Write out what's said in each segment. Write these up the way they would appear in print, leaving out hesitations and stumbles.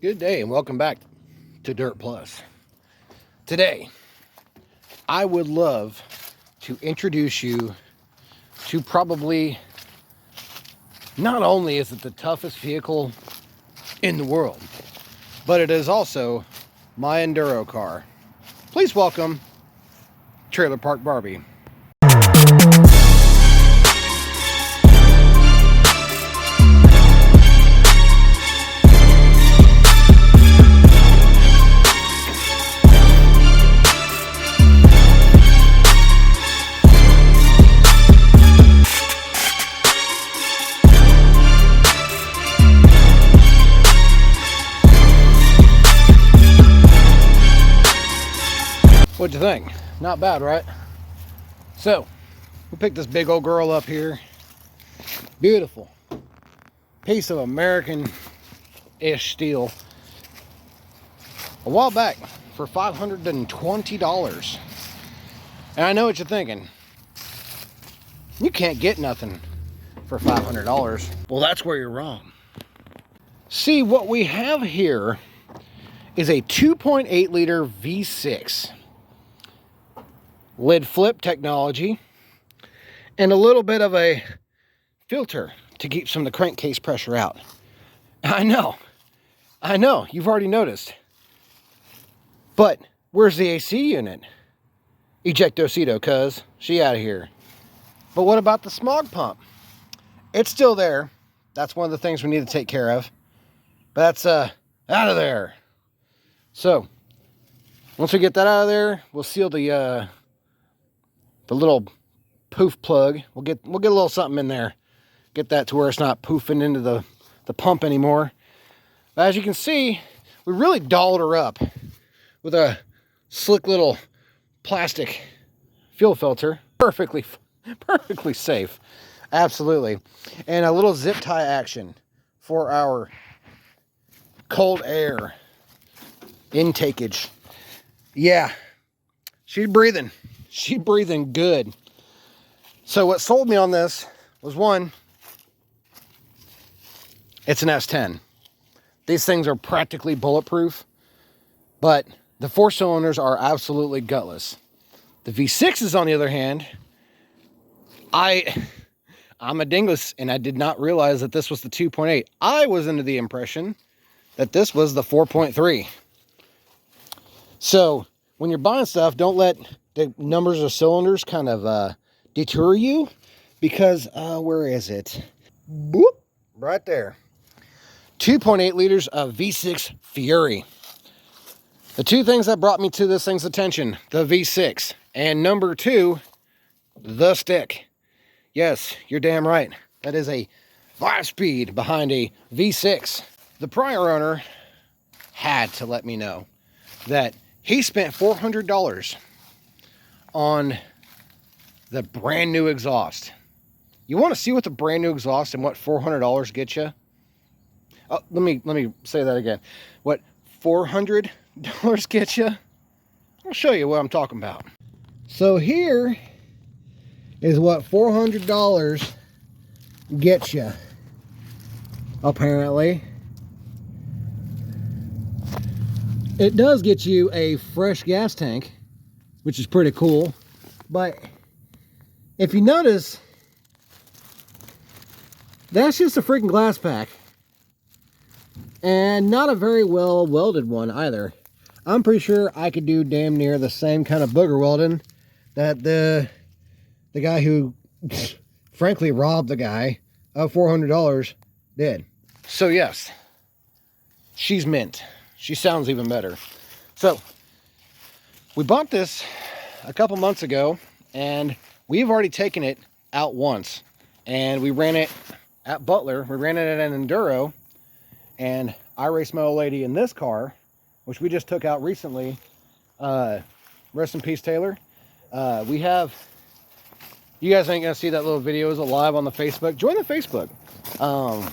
Good day and welcome back to Dirt Plus. Today, I would love to introduce you to probably, not only is it the toughest vehicle in the world, but it is also my Enduro car. Please welcome Trailer Park Barbie. What'd you think? Not bad, right? So, we picked this big old girl up here. Beautiful piece of American-ish steel. A while back for $520. And I know what you're thinking. You can't get nothing for $500. Well, that's where you're wrong. See, what we have here is a 2.8 liter V6. Lid flip technology, and a little bit of a filter to keep some of the crankcase pressure out. I know, you've already noticed. But where's the AC unit? Ejectocito, cuz she out of here. But what about the smog pump? It's still there. That's one of the things we need to take care of. But that's out of there. So once we get that out of there, we'll seal the little poof plug. We'll get a little something in there. Get that to where it's not poofing into the pump anymore. But as you can see, we really dolled her up with a slick little plastic fuel filter. Perfectly safe. Absolutely. And a little zip tie action for our cold air intakeage. Yeah, she's breathing. She's breathing good. So what sold me on this was, one, it's an S10. These things are practically bulletproof, but the 4 cylinders are absolutely gutless. The V6s, on the other hand, I'm a dingus, and I did not realize that this was the 2.8. I was under the impression that this was the 4.3. So when you're buying stuff, don't let the numbers of cylinders kind of deter you, because where is it? Boop, right there. 2.8 liters of V6 Fury. The two things that brought me to this thing's attention: the V6, and number 2, the stick. Yes, you're damn right. That is a 5-speed behind a V6. The prior owner had to let me know that he spent $400 on the brand new exhaust. You want to see what the brand new exhaust and what $400 gets you? Oh, let me say that again. What $400 gets you? I'll show you what I'm talking about. So here is what $400 gets you, apparently. It does get you a fresh gas tank, which is pretty cool. But if you notice, that's just a freaking glass pack. And not a very well welded one either. I'm pretty sure I could do damn near the same kind of booger welding that the guy who frankly robbed the guy of $400 did. So yes, she's mint. She sounds even better. So we bought this a couple months ago, and we've already taken it out once, and we ran it at Butler. We ran it at an Enduro, and I raced my old lady in this car, which we just took out recently. Rest in peace, Taylor. You guys ain't gonna see that little video. Is live on the Facebook. Join the Facebook.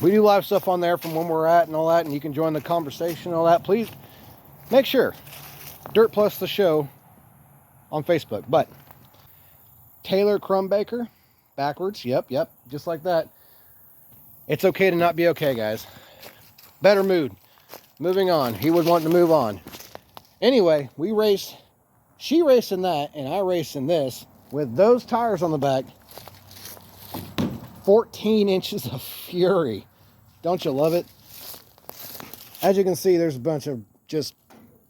We do live stuff on there from when we're at and all that, and you can join the conversation and all that. Please make sure Dirt Plus the show on Facebook. But Taylor Crumbaker, backwards, yep, just like that. It's okay to not be okay, guys. better mood. Moving on. He was wanting to move on. Anyway, we raced. She raced in that, and I raced in this with those tires on the back. 14 inches of fury. Don't you love it? As you can see, there's a bunch of just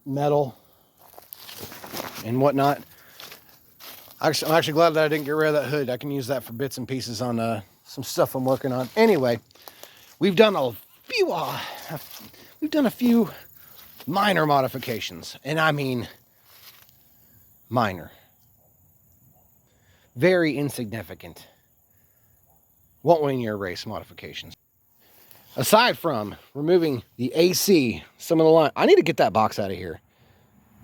metal and whatnot. I'm actually glad that I didn't get rid of that hood. I can use that for bits and pieces on some stuff I'm working on. Anyway, we've done a few minor modifications, and I mean minor, very insignificant, won't win your race modifications. Aside from removing the AC, some of the line, I need to get that box out of here.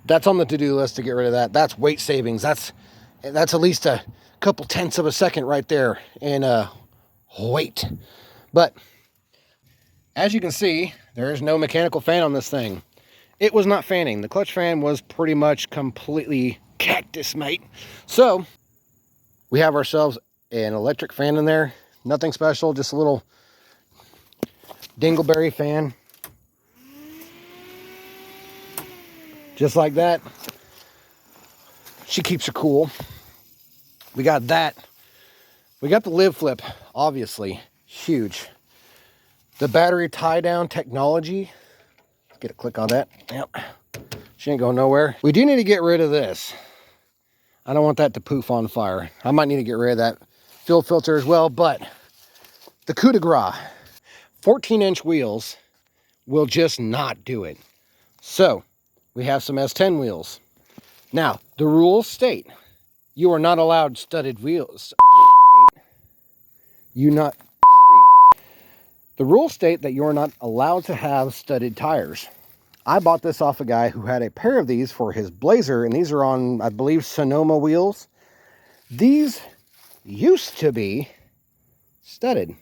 That's on the to-do list to get rid of that. That's weight savings. That's at least a couple tenths of a second right there in weight. But as you can see, there is no mechanical fan on this thing. It was not fanning. The clutch fan was pretty much completely cactus, mate. So we have ourselves an electric fan in there. Nothing special, just a little dingleberry fan. Just like that. She keeps her cool. We got that. We got the lid flip, obviously. Huge. The battery tie-down technology. Let's get a click on that. Yep. She ain't going nowhere. We do need to get rid of this. I don't want that to poof on fire. I might need to get rid of that fuel filter as well, but the coup de grace. 14-inch wheels will just not do it. So, we have some S10 wheels. Now, the rules state you are not allowed studded wheels. The rules state that you are not allowed to have studded tires. I bought this off a guy who had a pair of these for his Blazer, and these are on, I believe, Sonoma wheels. These used to be studded.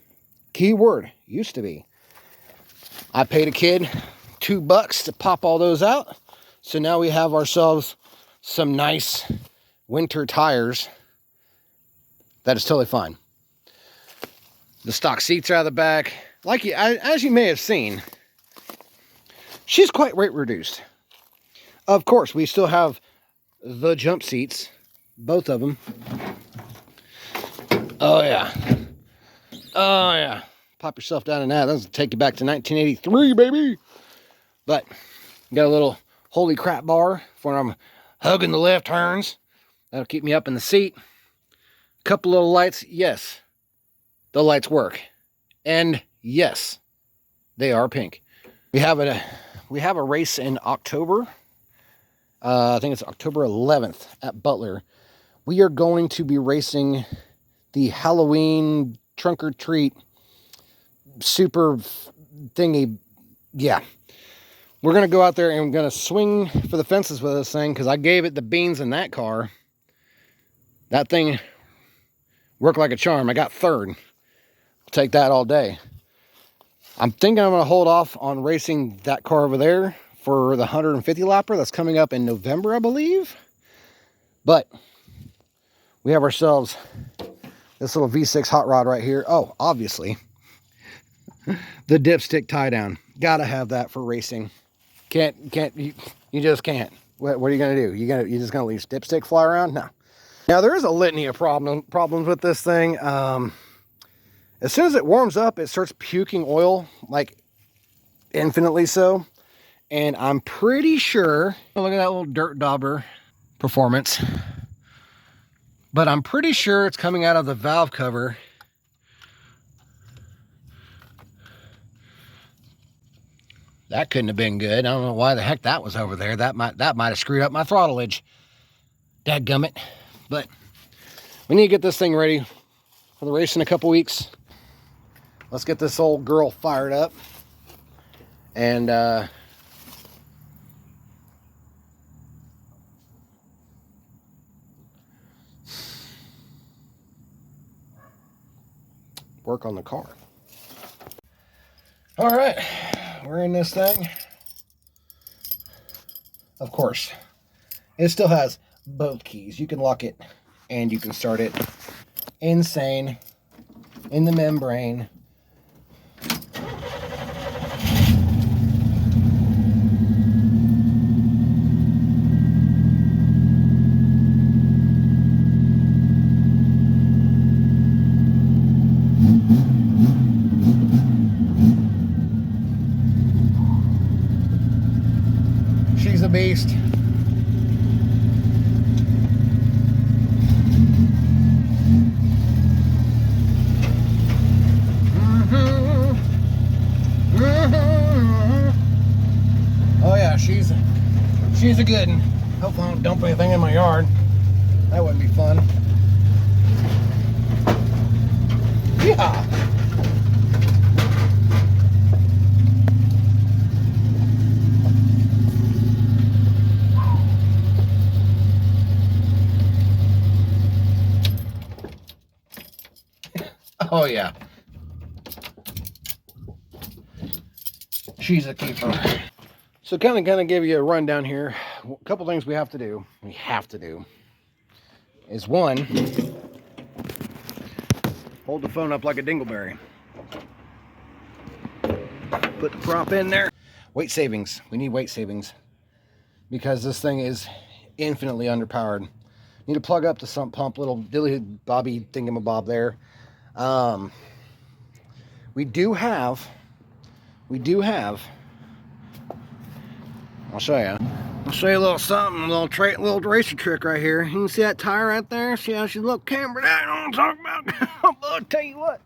Keyword, used to be. I paid a kid $2 to pop all those out. So now we have ourselves some nice winter tires. That is totally fine. The stock seats are out of the back. As you may have seen, she's quite weight reduced. Of course, we still have the jump seats, both of them. Oh yeah. Oh yeah. Pop yourself down in that. That'll take you back to 1983, baby. But got a little holy crap bar for when I'm hugging the left turns. That'll keep me up in the seat. Couple little lights. Yes, the lights work. And yes, they are pink. We have a race in October. I think it's October 11th at Butler. We are going to be racing the Halloween trunk or treat super thingy. Yeah. We're going to go out there and we're going to swing for the fences with this thing because I gave it the beans in that car. That thing worked like a charm. I got third. I'll take that all day. I'm thinking I'm going to hold off on racing that car over there for the 150 lapper that's coming up in November, I believe. But we have ourselves this little V6 hot rod right here. Oh, obviously, the dipstick tie down. Gotta have that for racing. You just can't. What are you gonna do? You just gonna leave dipstick fly around? No. Now there is a litany of problems with this thing. As soon as it warms up, it starts puking oil, like infinitely so. And I'm pretty sure, look at that little dirt dauber performance. But I'm pretty sure it's coming out of the valve cover. That couldn't have been good. I don't know why the heck that was over there. That might have screwed up my throttlage. Dadgummit. But we need to get this thing ready for the race in a couple weeks. Let's get this old girl fired up. And work on the car. All right, we're in this thing. Of course, it still has both keys. You can lock it and you can start it. Insane. In the membrane. beast. Oh yeah, she's a good one. Hopefully I don't dump anything in my yard. That wouldn't be fun. Yeah. Oh yeah. She's a keeper. So kind of give you a rundown here. A couple things we have to do. Is one, hold the phone up like a dingleberry. Put the prop in there. Weight savings. We need weight savings because this thing is infinitely underpowered. Need to plug up the sump pump, little dilly bobby thingamabob there. We do have. I'll show you. I'll show you a little something, a little racer trick right here. You can see that tire right there? See how she's a little cambered out? You know what I'm talking about? I'll tell you what.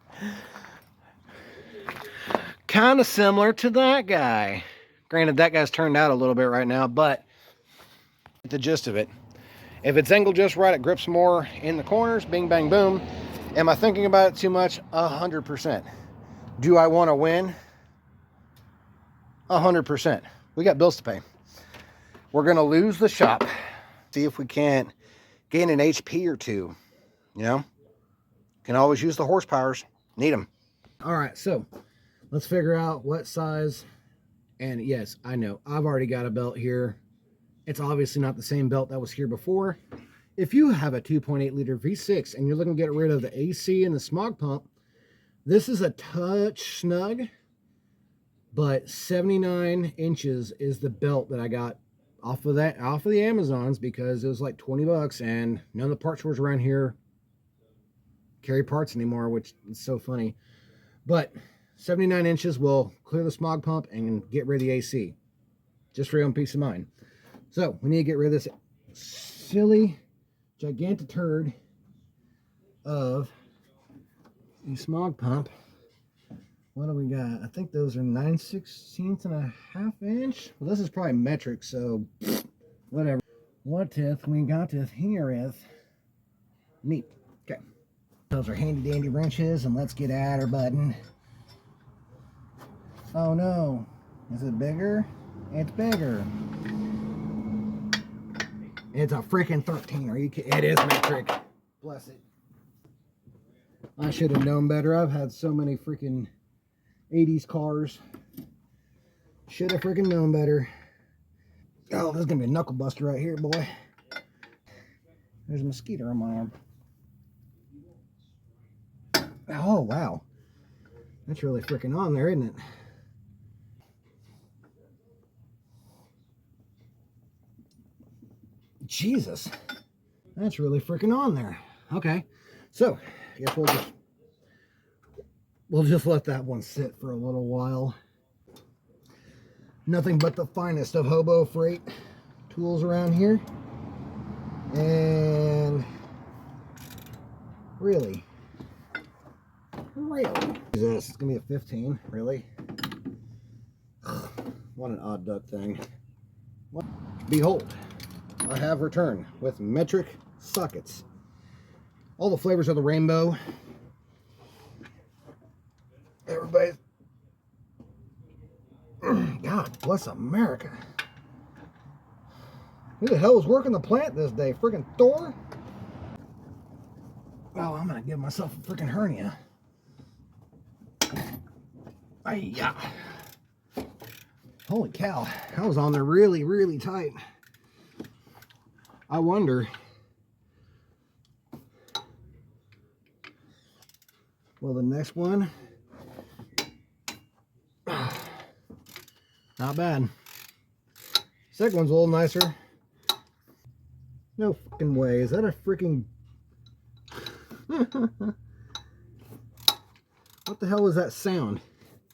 Kind of similar to that guy. Granted, that guy's turned out a little bit right now, but the gist of it. If it's angled just right, it grips more in the corners. Bing, bang, boom. Am I thinking about it too much? 100%. Do I want to win? 100%. We got bills to pay. We're going to lose the shop. See if we can't gain an HP or two. You know? Can always use the horsepowers. Need them. All right, so let's figure out what size. And yes, I know. I've already got a belt here. It's obviously not the same belt that was here before. If you have a 2.8 liter V6 and you're looking to get rid of the AC and the smog pump, this is a touch snug, but 79 inches is the belt that I got off of the Amazons because it was like 20 bucks and none of the parts stores around here carry parts anymore, which is so funny. But 79 inches will clear the smog pump and get rid of the AC, just for your own peace of mind. So we need to get rid of this silly, gigantic turd of a smog pump. What do we got? I think those are 9/16 and a half inch. Well, this is probably metric, so whatever. What if we got this here is neat. Okay. Those are handy dandy wrenches, and let's get at her button. Oh no. Is it bigger? It's bigger. It's a freaking 13. Are you kidding? It is metric. Bless it. I should have known better. I've had so many freaking 80s cars. Should have freaking known better. Oh, this is going to be a knuckle buster right here, boy. There's a mosquito on my arm. Oh, wow. That's really freaking on there, isn't it? Jesus. That's really freaking on there. Okay. So, I guess we'll just let that one sit for a little while. Nothing but the finest of hobo freight tools around here. And really, Jesus, it's gonna be a 15, really? What an odd duck thing. What? Behold, I have returned with metric sockets. All the flavors of the rainbow. Everybody's... God bless America. Who the hell was working the plant this day? Freaking Thor? Oh, I'm gonna give myself a freaking hernia. Ay-ya. Holy cow. I was on there really, really tight. I wonder... Well, the next one... Not bad. Second one's a little nicer. No fucking way. Is that a freaking... What the hell was that sound?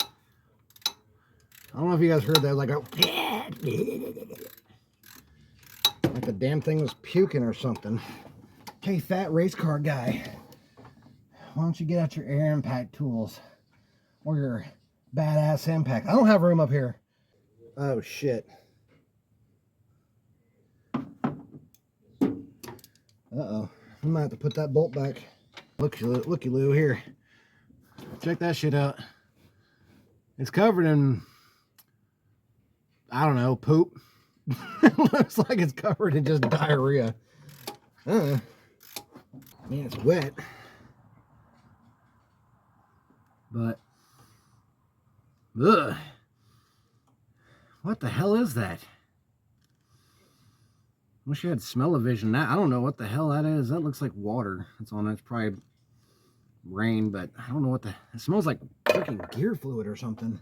I don't know if you guys heard that. Like a... Like the damn thing was puking or something. Hey, fat race car guy. Why don't you get out your air impact tools? Or your badass impact. I don't have room up here. Oh, shit. Uh-oh. I might have to put that bolt back. Looky-loo here. Check that shit out. It's covered in, I don't know, poop. It looks like it's covered in just diarrhea. Man, it's wet. But, ugh. What the hell is that? Wish you had smell-o-vision. I don't know what the hell that is. That looks like water. It's on it. It's probably rain, but I don't know what the... It smells like freaking gear fluid or something.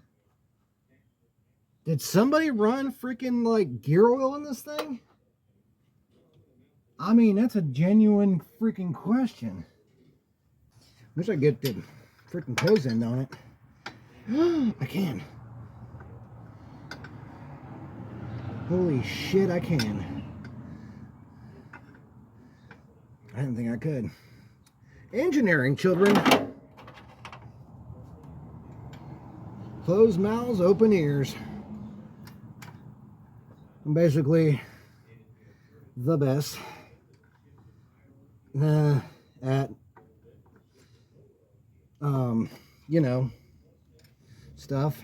Did somebody run freaking, like, gear oil in this thing? I mean, that's a genuine freaking question. Wish I could get the freaking toes end on it. I can. Holy shit, I can. I didn't think I could. Engineering, children. Closed mouths, open ears. I'm basically the best at, you know, stuff.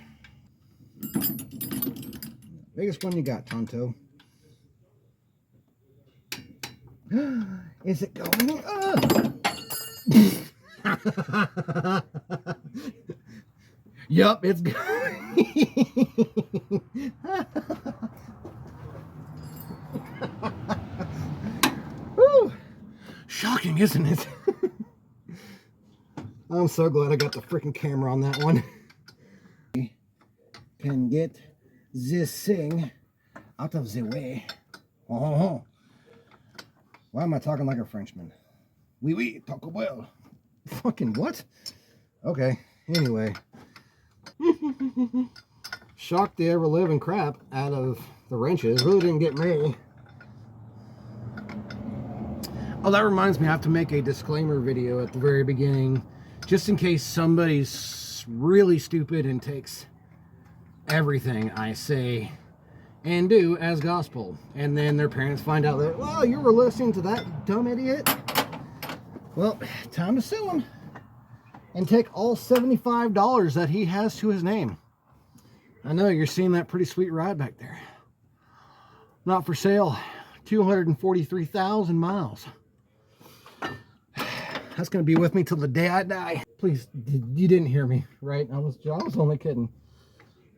Biggest one you got, Tonto. Is it going up? Yup, it's going. Woo. Shocking, isn't it? I'm so glad I got the freaking camera on that one. Can get this thing out of the way. Oh. Why am I talking like a Frenchman? Oui, Taco Bell. Fucking what? Okay, anyway. Shocked the ever-living crap out of the wrenches. Really didn't get me. Oh, that reminds me, I have to make a disclaimer video at the very beginning, just in case somebody's really stupid and takes everything I say and do as gospel, and then their parents find out that, well, you were listening to that dumb idiot. Well, time to sue him and take all $75 that he has to his name. I know you're seeing that pretty sweet ride back there. Not for sale. 243,000 miles. That's gonna be with me till the day I die. Please, you didn't hear me, right? I was only kidding.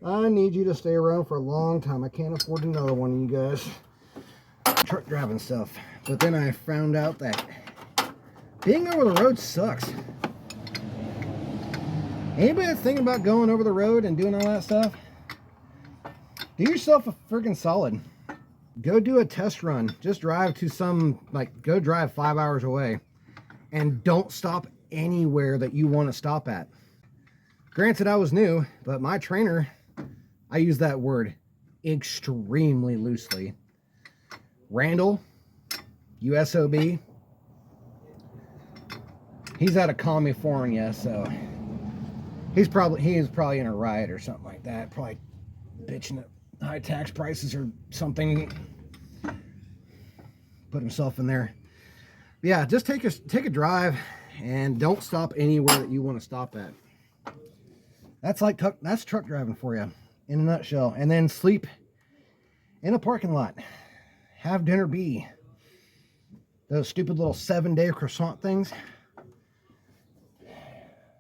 I need you to stay around for a long time. I can't afford another one of you guys. Truck driving stuff. But then I found out that being over the road sucks. Anybody that's thinking about going over the road and doing all that stuff? Do yourself a freaking solid. Go do a test run. Just drive to go drive 5 hours away. And don't stop anywhere that you want to stop at. Granted, I was new, but my trainer, I use that word extremely loosely. Randall, USOB, he's out of California, so he is probably in a riot or something like that. Probably bitching at high tax prices or something. Put himself in there. Yeah, just take a drive and don't stop anywhere that you want to stop at. That's truck driving for you in a nutshell. And then sleep in a parking lot. Have dinner be those stupid little 7-day croissant things.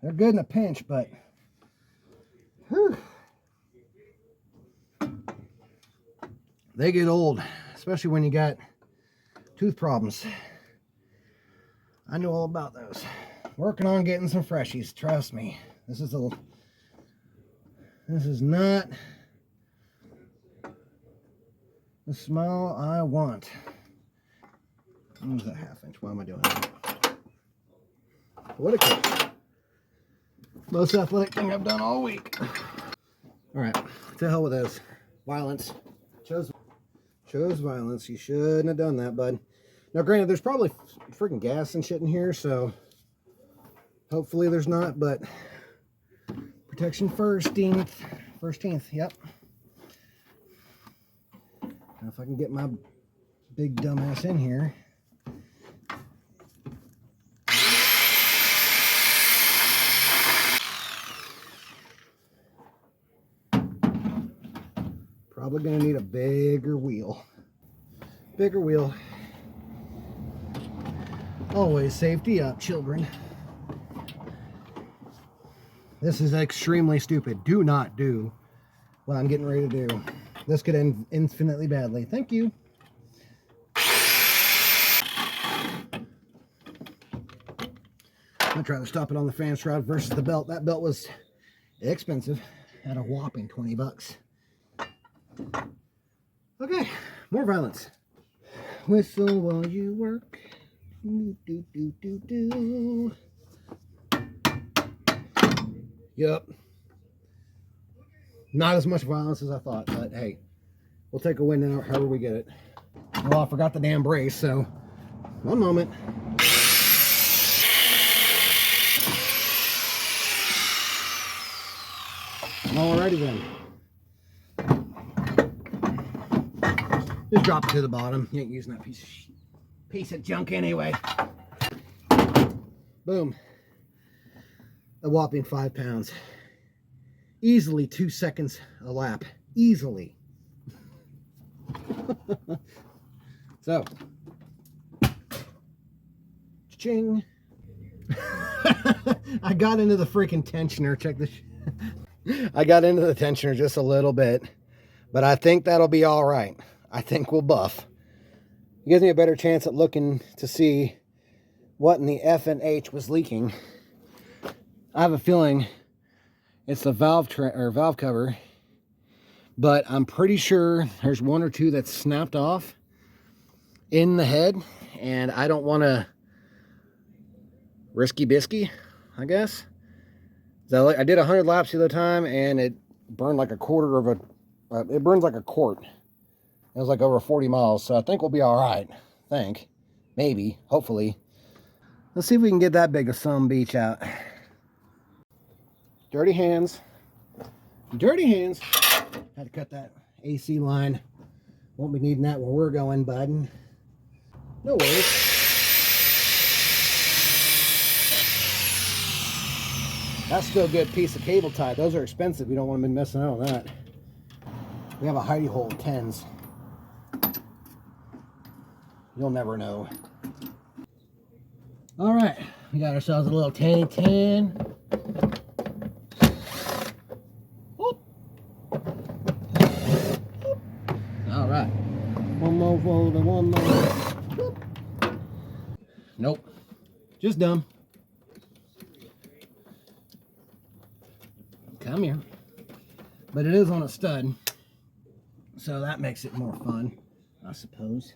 They're good in a pinch, but whew, they get old, especially when you got tooth problems. I know all about those. Working on getting some freshies, trust me. This is not the smell I want. Use that 1/2 inch. Why am I doing that? What a kick. Most athletic thing I've done all week. Alright, to hell with those. Violence. Chose Chose violence. You shouldn't have done that, bud. Now, granted, there's probably freaking gas and shit in here, so hopefully there's not, but protection first, 15th, yep. Now, if I can get my big dumbass in here. Probably gonna need a bigger wheel. Bigger wheel. Always safety up, children. This is extremely stupid. Do not do what I'm getting ready to do. This could end infinitely badly. Thank you. I'd rather stop it on the fan shroud versus the belt. That belt was expensive at a whopping 20 bucks. Okay, more violence. Whistle while you work. Do, do, do, do, do. Yep. Not as much violence as I thought, but hey, we'll take a win in however we get it. Well, I forgot the damn brace, so one moment. Alrighty then. Just drop it to the bottom. You ain't using that piece of junk anyway. Boom. A whopping 5 pounds. Easily 2 seconds a lap. Easily. So. Cha-ching. I got into the freaking tensioner. Check this. I got into the tensioner just a little bit. But I think that'll be all right. I think we'll buff. It gives me a better chance at looking to see what in the F and H was leaking. I have a feeling it's the valve cover, but I'm pretty sure there's 1 or 2 that's snapped off in the head, and I don't want to risky bisky, I guess. So I did 100 laps the other time, and it burned like a quarter of a. It burns like a quart. It was like over 40 miles, so I think we'll be all right. Maybe, hopefully. Let's see if we can get that big of some beach out. Dirty hands. Dirty hands. Had to cut that AC line. Won't be needing that where we're going, bud. No worries. That's still a good piece of cable tie. Those are expensive. We don't want to be messing out on that. We have a hidey hole of 10s. You'll never know. All right, we got ourselves a little 10-10. All right, one more fold and one more. Nope, just dumb. Come here. But it is on a stud, so that makes it more fun, I suppose.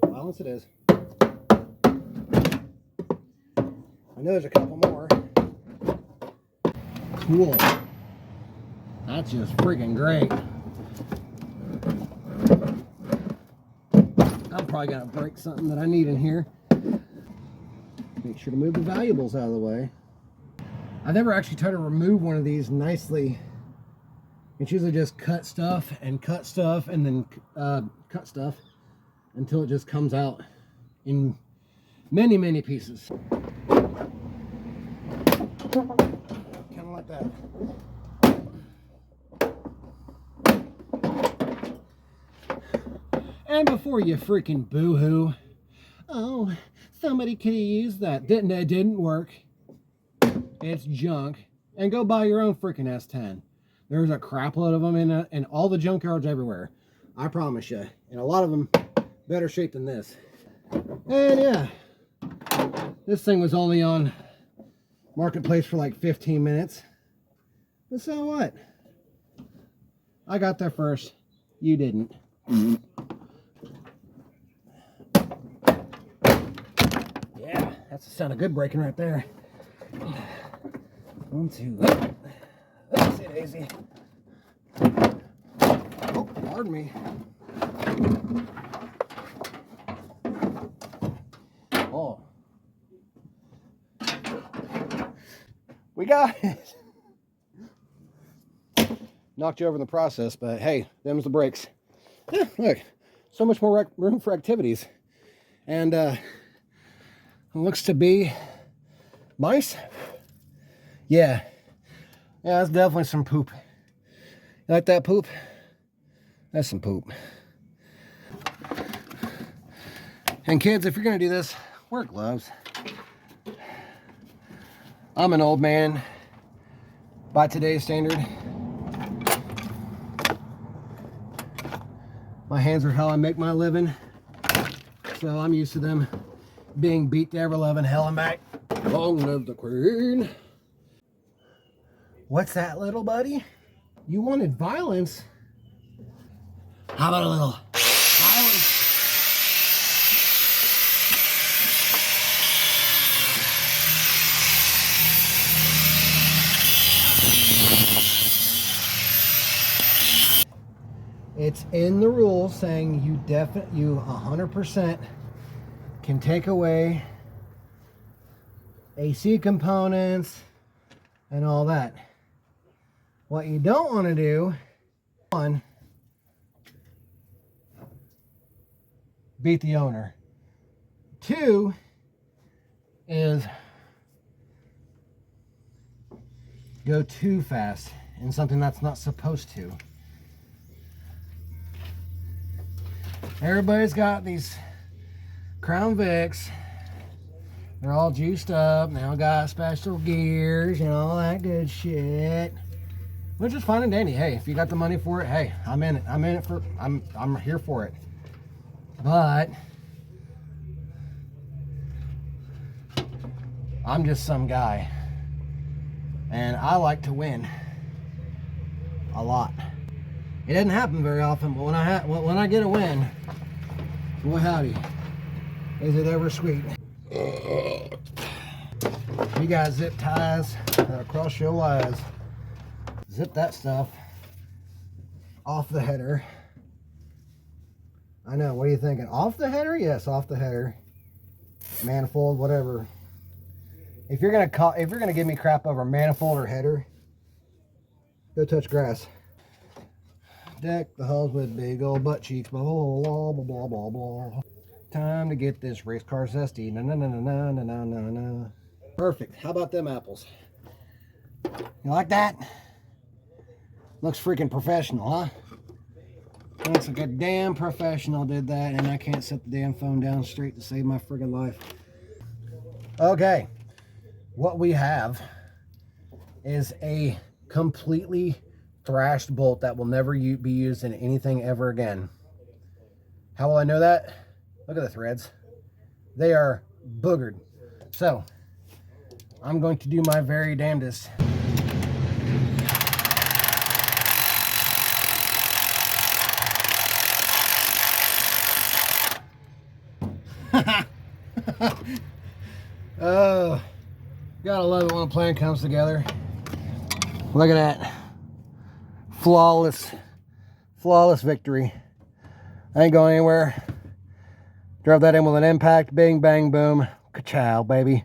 Violence it is. I know there's a couple more. Cool. That's just freaking great. I'm probably gonna break something that I need in here. Make sure to move the valuables out of the way. I've never actually tried to remove one of these nicely. It's usually just cut stuff and then cut stuff until it just comes out in many, many pieces. Kind of like that. And before you freaking boo-hoo, oh, somebody could have used that. It didn't work. It's junk. And go buy your own freaking S10. There's a crap load of them in all the junkyards everywhere. I promise you. And a lot of them better shape than this. And yeah, this thing was only on Marketplace for like 15 minutes. But so what? I got there first. You didn't. Yeah, that's the sound of good braking right there. 1, 2. That's it, Daisy. Oh, pardon me. Oh. We got it. Knocked you over in the process, but hey, them's the brakes. Yeah, look, so much more room for activities. And it looks to be mice. Yeah, that's definitely some poop. You like that poop? That's some poop. And kids, if you're gonna do this, wear gloves. I'm an old man by today's standard. My hands are how I make my living, so I'm used to them being beat to ever loving hell and back. Long live the queen. What's that, little buddy? You wanted violence? How about a little violence? It's in the rules saying you 100% can take away AC components and all that. What you don't want to do, one, beat the owner. Two is go too fast in something that's not supposed to. Everybody's got these Crown Vics. They're all juiced up. Now got special gears and all that good shit. Which is fine and dandy. Hey, if you got the money for it, hey, I'm in it. I'm here for it. But I'm just some guy. And I like to win. A lot. It doesn't happen very often, but when I get a win, boy howdy, is it ever sweet. You got zip ties that'll cross your wires. Zip that stuff off the header. I know, what are you thinking? Off the header? Yes, off the header. Manifold, whatever. If you're gonna give me crap over manifold or header, go touch grass. Deck the hulls with big old butt cheeks. Blah blah blah blah blah blah. Time to get this race car zesty. Na na na na na na na na. Perfect. How about them apples? You like that? Looks freaking professional, huh? Looks like a damn professional did that, and I can't set the damn phone down straight to save my friggin' life. Okay, what we have is a completely thrashed bolt that will never be used in anything ever again. How will I know that? Look at the threads. They are boogered. So, I'm going to do my very damnedest. Oh, gotta love it when a plan comes together. Look at that. Flawless victory. I ain't going anywhere. Drove that in with an impact. Bing, bang, boom. Ka-chow, baby.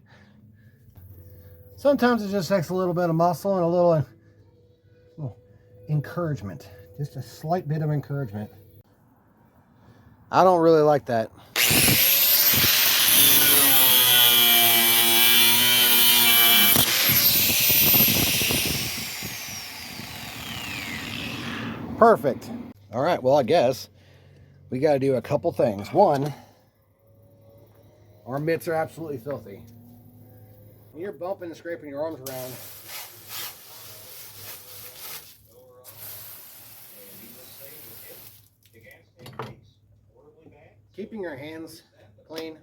Sometimes it just takes a little bit of muscle and a little encouragement. Just a slight bit of encouragement. I don't really like that. Perfect. All right, well, I guess we got to do a couple things. One, our mitts are absolutely filthy. When you're bumping and scraping your arms around, keeping your hands clean.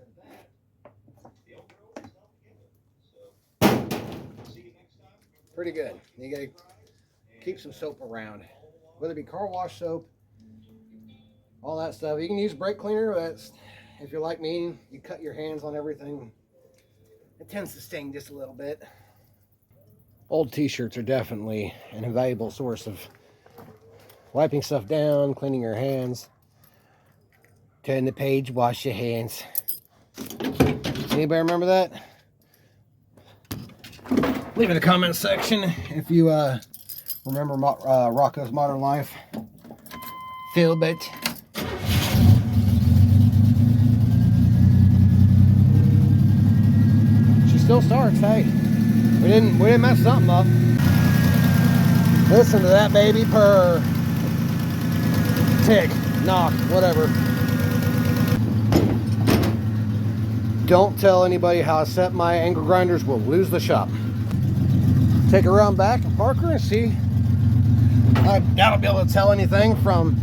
Pretty good. You got to keep some soap around. Whether it be car wash soap, all that stuff. You can use brake cleaner, but if you're like me, you cut your hands on everything. It tends to sting just a little bit. Old t-shirts are definitely an invaluable source of wiping stuff down, cleaning your hands. Turn the page, wash your hands. Anybody remember that? Leave in the comment section if you remember Rocco's Modern Life. Philbert. She still starts. Hey, we didn't mess something up. Listen to that baby purr. Tick, knock, whatever. Don't tell anybody how I set my angle grinders. Will lose the shop. Take her around back and park her and see. I doubt I'll be able to tell anything from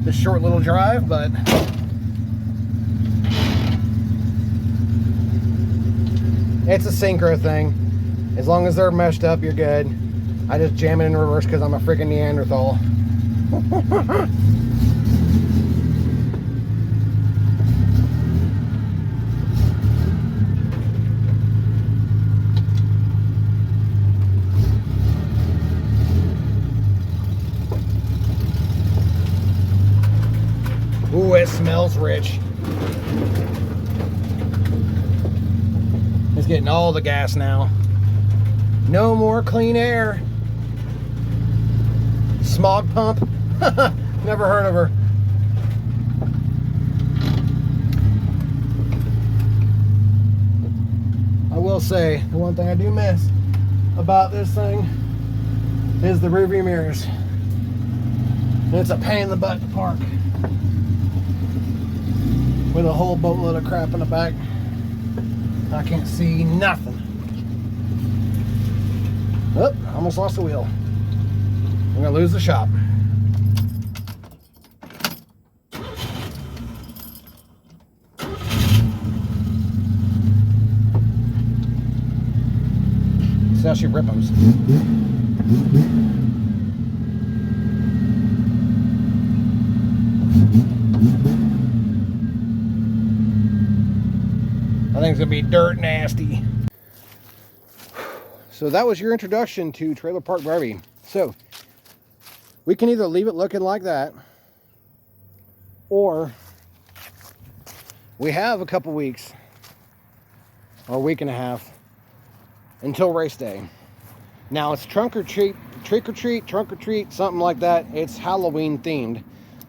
this short little drive, but it's a synchro thing. As long as they're meshed up, you're good. I just jam it in reverse because I'm a freaking Neanderthal. Ooh, it smells rich. It's getting all the gas now. No more clean air. Smog pump. Never heard of her. I will say, the one thing I do miss about this thing is the rearview mirrors. It's a pain in the butt to park with a whole boatload of crap in the back. I can't see nothing. Oh, almost lost the wheel. I'm gonna lose the shop. See how she rip them. I think it's gonna be dirt nasty. So that was your introduction to Trailer Park Barbie. So we can either leave it looking like that, or we have a couple weeks or a week and a half until race day. Now it's trunk or treat, trick or treat, trunk or treat, something like that. It's Halloween themed.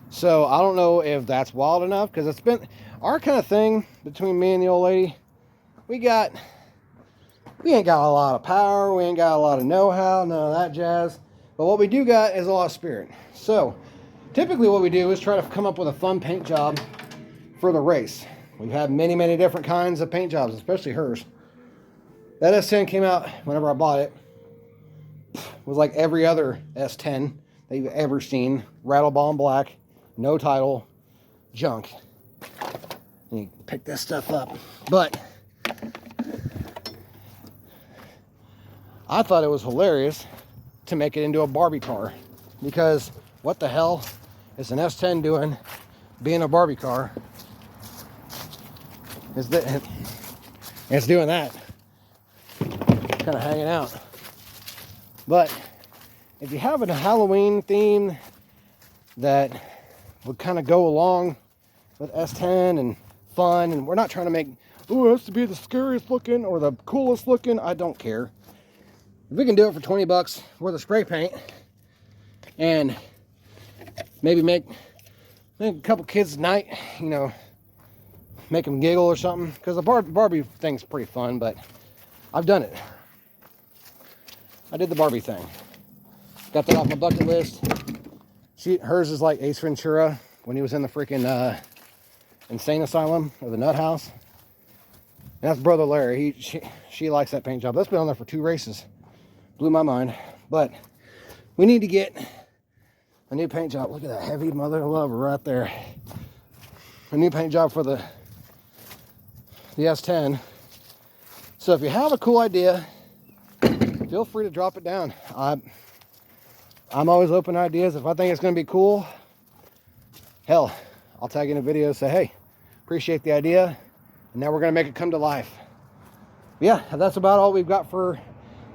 So I don't know if that's wild enough, because it's been our kind of thing between me and the old lady. We ain't got a lot of power, we ain't got a lot of know-how, none of that jazz. But what we do got is a lot of spirit. So typically what we do is try to come up with a fun paint job for the race. We've had many, many different kinds of paint jobs, especially hers. That S10 came out whenever I bought it. It was like every other S10 that you've ever seen. Rattle bomb black, no title, junk. And you pick this stuff up. But I thought it was hilarious to make it into a Barbie car, because what the hell is an S10 doing being a Barbie car? It's doing that, kind of hanging out. But if you have a Halloween theme that would kind of go along with S10 and fun, and we're not trying to make, oh, it has to be the scariest looking or the coolest looking, I don't care. If we can do it for 20 bucks worth of spray paint and maybe make a couple kids tonight, you know, make them giggle or something, because the Barbie thing's pretty fun, but I've done it. I did the Barbie thing. Got that off my bucket list. Hers is like Ace Ventura when he was in the freaking insane asylum, or the nut house. And that's Brother Larry. She likes that paint job. That's been on there for 2 races. Blew my mind. But we need to get a new paint job. Look at that heavy mother lover right there. A new paint job for the S10. So if you have a cool idea, feel free to drop it down. I'm always open to ideas. If I think it's going to be cool, hell, I'll tag in a video and say, hey, appreciate the idea, and now we're going to make it come to life. Yeah, that's about all we've got for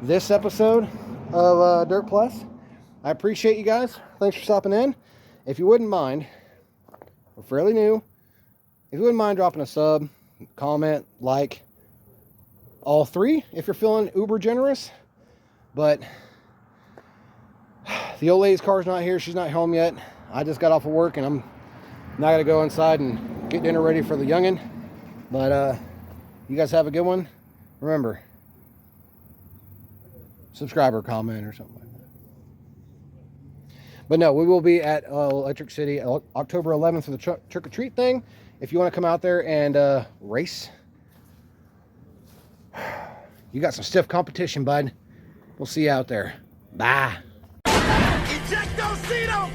this episode of Dirt Plus. I appreciate you guys. Thanks for stopping in. If you wouldn't mind, we're fairly new. If you wouldn't mind dropping a sub, comment, like, all three if you're feeling uber generous. But the old lady's car's not here. She's not home yet. I just got off of work and I'm not gonna go inside and get dinner ready for the youngin'. But you guys have a good one. Remember, subscribe or comment or something like that. But no, we will be at Electric City October 11th for the trick or treat thing. If you want to come out there and race, you got some stiff competition, bud. We'll see you out there. Bye. Ejectocito,